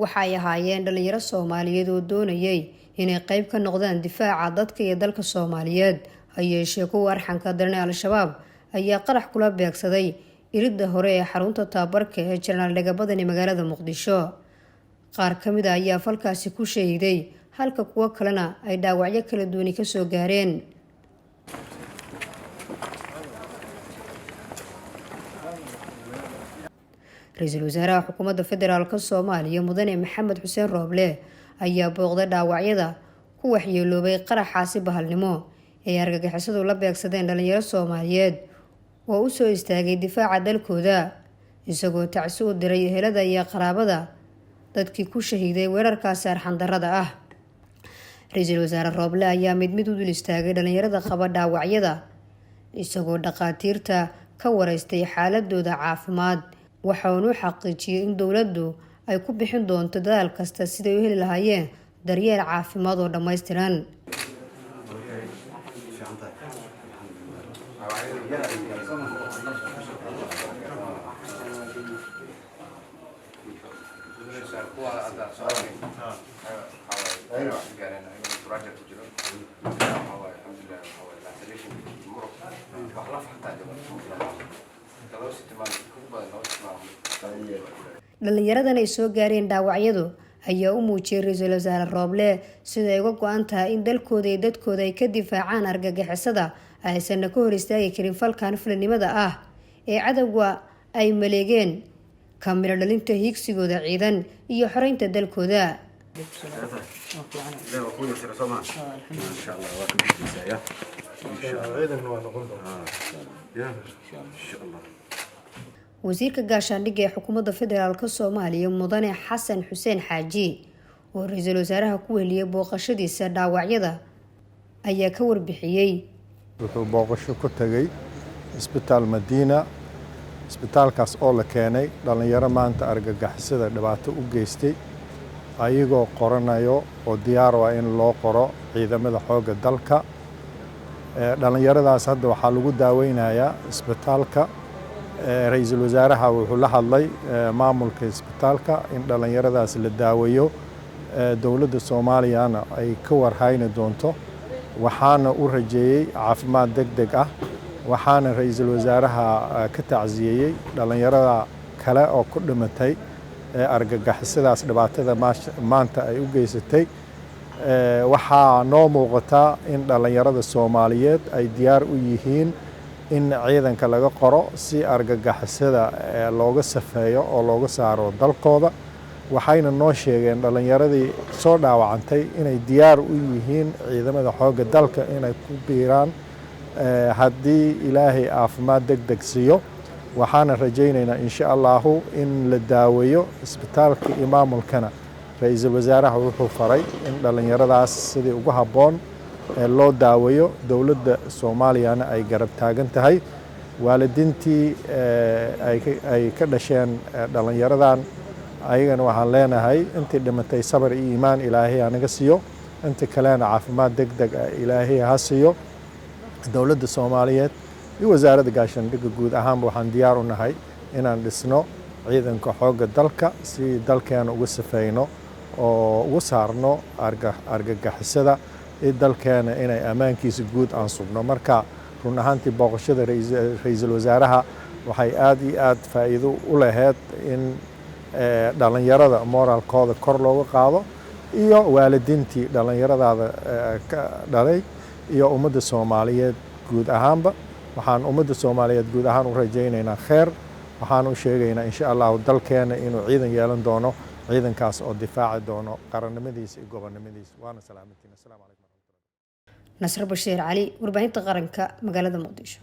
waxay ahaayeen dhalinyaro Soomaaliyeed oo doonayay inay qayb ka noqdaan difaaca dadka iyo dalka Soomaaliyeed ayeeshee kuwa arxanka daran Al-Shabaab ayaa qarax kula beegsaday iridda hore ee xarunta tababarka ee Janaal Dhagabadani magaalada Muqdisho. qaar ka mid ah ayaa falkaasi ku sheegay halka kuwa kalena ay dhaawacyo kala duwan ka soo gaareen. Ra'iisul Wasaaraha Xukuumadda Federaalka Soomaaliya Mudane Maxamed Xuseen Rooble ayaa booqday dhaawacyada ku waxyeeloobay qaraxaasi bahalnimo ee argagixisadu la beegsadeen dhalinyaro Soomaaliyeed oo u soo istaagay difaaca dalkooda isagoo tacsi u diray ehelada iyo qaraabada dadkii ku shahiiday weerarkaasi arxan darrada ah. Ra'iisul Wasaare Rooble ayaa mid u dul istaagay dhalinyarada qaba dhaawacyada isagoo dhaqaatiirta ka wareystay xaaladooda caafimaad waxaanu xaqiijiyay in dawladdu ay ku bixin doonto dadaal kasta sidii u heli lahaayeen daryeel caafimaad oo dhameystiran. dhalinyaradan ay soo gaareen dhaawacyadu ayaa u muujiyay Ra'iisul Wasaare Rooble sida ay uga go'an tahay in dalkooda iyo dadkooda ay ka difaacaan argagixisada aysan ka hor istaagi karin falkan fulinimada ah ee cadawga ay maleegeen kamira dhalinta higsigooda ciidan iyo xoreynta dalkooda. wasiirka gaashaandhigga ee Xukuumadda Federaalka Soomaaliya Mudane Xasan Xuseen Xaaji oo Ra'iisul Wasaaraha ku weliyay booqashadiisa dhaawacyada ayaa ka warbixiyay. wuxuu booqasho ku tagay isbitaal Madiina isbitaalkaas oo la keenay dhalinyaro maanta argagixisada dhibaato u geystay ayagoo qoranayo oo diyaar ah in loo qoro ciidamada xoogga dalka. dhalinyaradaas hadda waxaa lagu daaweynayaa isbitaalka. Ra'iisul Wasaaraha wuxuu la hadlay maamulka isbitaalka in dhalinyaradaas la daaweeyo dawladda Soomaaliyana ay ka warhayni doonto waxaana u rajeeyay caafimaad degdeg ah waxaana Ra'iisul Wasaaraha ka tacsiyay dhalinyarada kale oo ku dhimatay argagixisadaas dhibaatada maanta ay u geysatay. waxaa noo muuqata in dhalinyarada Soomaaliyeed ay diyaar u yihiin in ciidanka laga qoro si argagixisada looga safeeyo oo looga saaro dalkooda. waxayna noo sheegeen dhalinyaradii soo dhaawacantay inay diyaar u yihiin ciidamada xoogga dalka inay ku biiraan haddii Ilaahay caafimaad degdeg siiyo. waxaana rajaynaynaa insha Allahu in la daaweeyo isbitaalka iyo maamulkana. Ra'iisul Wasaaraha wuxuu faray in dhalinyaradaas sidii ugu habboon loo daaweeyo dawladda Soomaaliyana ay garab taagan tahay. waalidiintii ay ka dhasheen dhalinyaradan ayagana waxaan leenahay intii dhimatay sabar iyo iimaan Ilaahay anaga siiyo inta kalena caafimaad degdeg Ilaahay ha siiyo. dawladda Soomaaliyeed iyo wasaaradda gaashaandhigga guud ahaan waxaan diyaar u nahay inaan dhisno ciidanka xoogga dalka si dalkeena uga safeyno oo uga saarno argagixisada ee dalkeena inay ammaankiisa guud aan sugno. marka run ahaantii booqashada Ra'iisul Wasaaraha waxay aad iyo aad faa'iido u lahayd in dhalinyarada moraalkooda kor looga qaado iyo waalidiintii dhalinyaradaada ka dhalay iyo ummadda Soomaaliyeed guud ahaanba. waxaan ummadda Soomaaliyeed guud ahaan u rajaynaynaa khayr. waxaan u sheegaynaa insha Allah dalkeena inuu ciidan yeelan doono ciidankaas oo difaaci doono qarannimadiisa iyo gobonnimadiisa. waana salaamantiin. assalaamu calaykum. Nasr Bashiir Cali, warbaahinta qaranka magaalada Muqdisho.